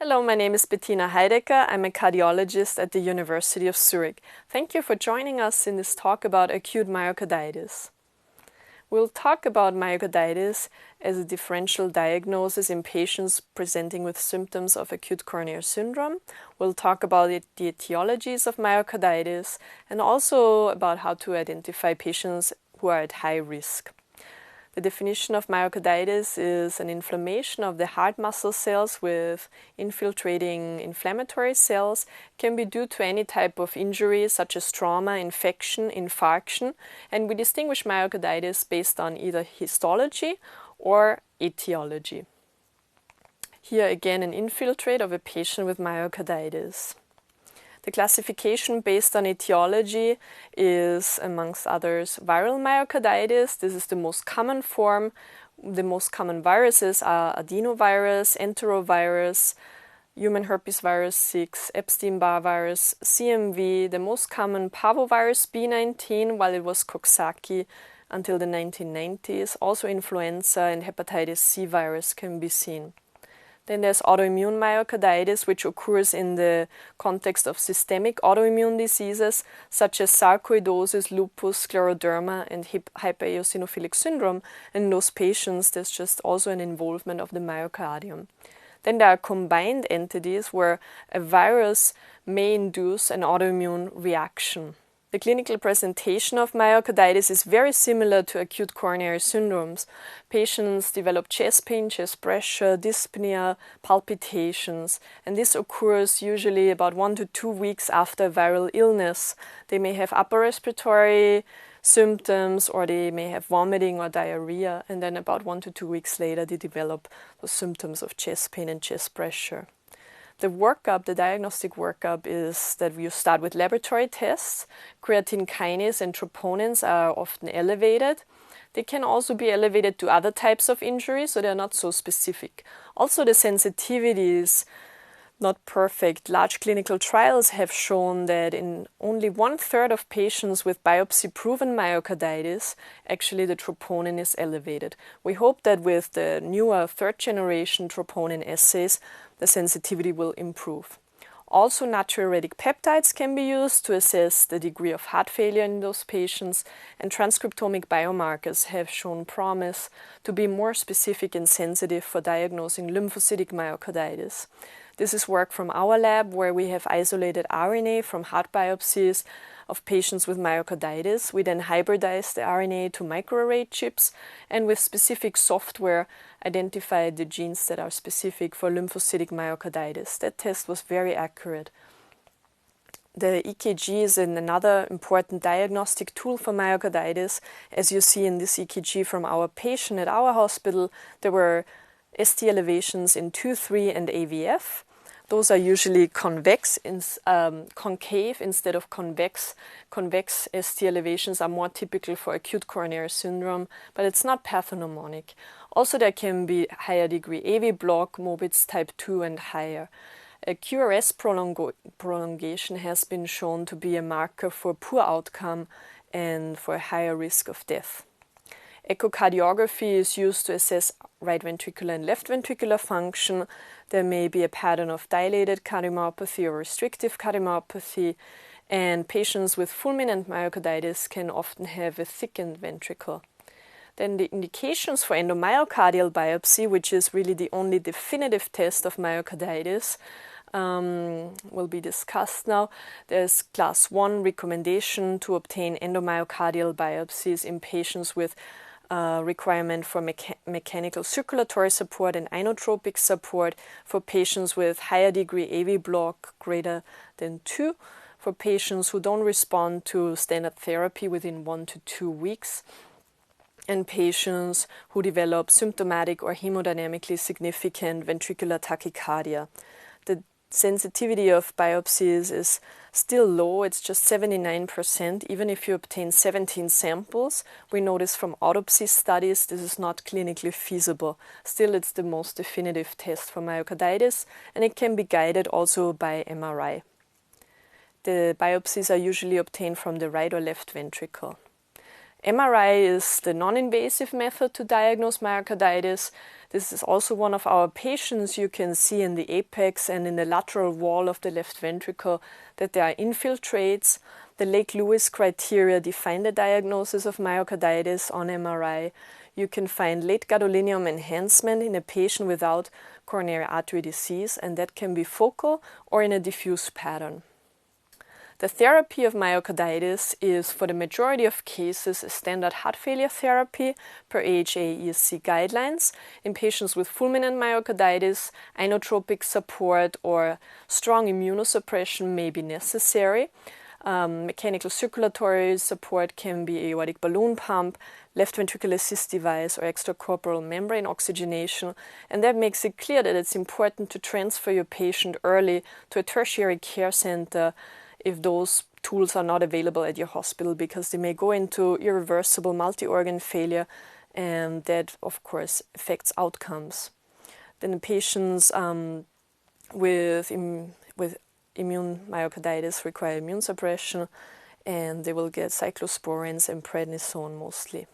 Hello, my name is Bettina Heidecker. I'm a cardiologist at the University of Zurich. Thank you for joining us in this talk about acute myocarditis. We'll talk about myocarditis as a differential diagnosis in patients presenting with symptoms of acute coronary syndrome. We'll talk about the etiologies of myocarditis and also about how to identify patients who are at high risk. The definition of myocarditis is an inflammation of the heart muscle cells with infiltrating inflammatory cells. It can be due to any type of injury such as trauma, infection, infarction, and we distinguish myocarditis based on either histology or etiology. Here again an infiltrate of a patient with myocarditis. The classification based on etiology is, amongst others, viral myocarditis. This is the most common form. The most common viruses are adenovirus, enterovirus, human herpes virus 6, Epstein-Barr virus, CMV, the most common parvovirus B19, while it was Coxsackie until the 1990s. Also influenza and hepatitis C virus can be seen. Then there's autoimmune myocarditis, which occurs in the context of systemic autoimmune diseases such as sarcoidosis, lupus, scleroderma, and hypereosinophilic syndrome. And in those patients, there's just also an involvement of the myocardium. Then there are combined entities where a virus may induce an autoimmune reaction. The clinical presentation of myocarditis is very similar to acute coronary syndromes. Patients develop chest pain, chest pressure, dyspnea, palpitations, and this occurs usually about 1 to 2 weeks after viral illness. They may have upper respiratory symptoms or they may have vomiting or diarrhea, and then about 1 to 2 weeks later they develop the symptoms of chest pain and chest pressure. The workup, the diagnostic workup, is that you start with laboratory tests. Creatine kinase and troponins are often elevated. They can also be elevated to other types of injuries, so they're not so specific. Also, the sensitivity is not perfect. Large clinical trials have shown that in only 1/3 of patients with biopsy-proven myocarditis, actually the troponin is elevated. We hope that with the newer third-generation troponin assays, the sensitivity will improve. Also, natriuretic peptides can be used to assess the degree of heart failure in those patients, and transcriptomic biomarkers have shown promise to be more specific and sensitive for diagnosing lymphocytic myocarditis. This is work from our lab where we have isolated RNA from heart biopsies of patients with myocarditis. We then hybridize the RNA to microarray chips and with specific software identify the genes that are specific for lymphocytic myocarditis. That test was very accurate. The EKG is another important diagnostic tool for myocarditis. As you see in this EKG from our patient at our hospital, there were ST elevations in 2, 3, and AVF. Those are usually concave instead of convex. Convex ST elevations are more typical for acute coronary syndrome, but it's not pathognomonic. Also, there can be higher degree AV block, Mobitz type 2 and higher. A QRS prolongation has been shown to be a marker for poor outcome and for a higher risk of death. Echocardiography is used to assess right ventricular and left ventricular function. There may be a pattern of dilated cardiomyopathy or restrictive cardiomyopathy, and patients with fulminant myocarditis can often have a thickened ventricle. Then the indications for endomyocardial biopsy, which is really the only definitive test of myocarditis, will be discussed now. There's class 1 recommendation to obtain endomyocardial biopsies in patients with requirement for mechanical circulatory support and inotropic support, for patients with higher degree AV block greater than 2, for patients who don't respond to standard therapy within 1 to 2 weeks, and patients who develop symptomatic or hemodynamically significant ventricular tachycardia. The sensitivity of biopsies is still low, it's just 79%, even if you obtain 17 samples. We notice from autopsy studies this is not clinically feasible. Still, it's the most definitive test for myocarditis, and it can be guided also by MRI. The biopsies are usually obtained from the right or left ventricle. MRI is the non-invasive method to diagnose myocarditis. This is also one of our patients. You can see in the apex and in the lateral wall of the left ventricle that there are infiltrates. The Lake-Lewis criteria define the diagnosis of myocarditis on MRI. You can find late gadolinium enhancement in a patient without coronary artery disease, and that can be focal or in a diffuse pattern. The therapy of myocarditis is, for the majority of cases, a standard heart failure therapy per AHA-ESC guidelines. In patients with fulminant myocarditis, inotropic support or strong immunosuppression may be necessary. Mechanical circulatory support can be aortic balloon pump, left ventricular assist device, or extracorporeal membrane oxygenation, and that makes it clear that it's important to transfer your patient early to a tertiary care center if those tools are not available at your hospital, because they may go into irreversible multi-organ failure, and that, of course, affects outcomes. Then the patients with immune myocarditis require immune suppression, and they will get cyclosporins and prednisone mostly.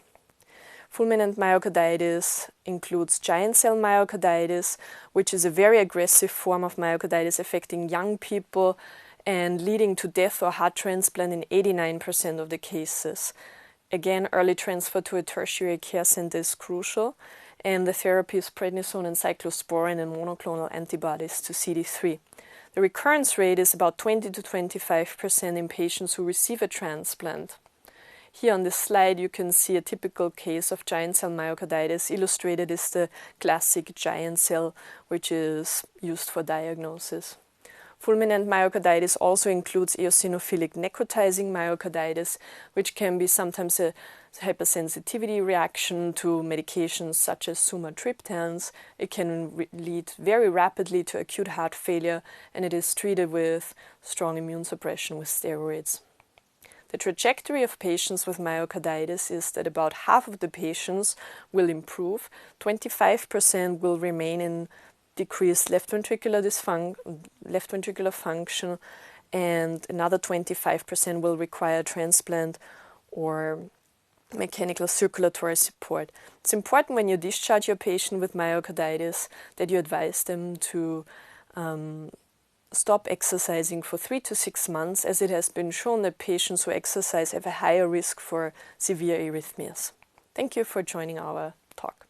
Fulminant myocarditis includes giant cell myocarditis, which is a very aggressive form of myocarditis affecting young people and leading to death or heart transplant in 89% of the cases. Again, early transfer to a tertiary care center is crucial, and the therapy is prednisone and cyclosporin and monoclonal antibodies to CD3. The recurrence rate is about 20 to 25% in patients who receive a transplant. Here on this slide you can see a typical case of giant cell myocarditis. Illustrated is the classic giant cell, which is used for diagnosis. Fulminant myocarditis also includes eosinophilic necrotizing myocarditis, which can be sometimes a hypersensitivity reaction to medications such as sumatriptans. It can lead very rapidly to acute heart failure, and it is treated with strong immune suppression with steroids. The trajectory of patients with myocarditis is that about half of the patients will improve, 25% will remain in decreased left ventricular function, and another 25% will require transplant or mechanical circulatory support. It's important when you discharge your patient with myocarditis that you advise them to stop exercising for 3 to 6 months, as it has been shown that patients who exercise have a higher risk for severe arrhythmias. Thank you for joining our talk.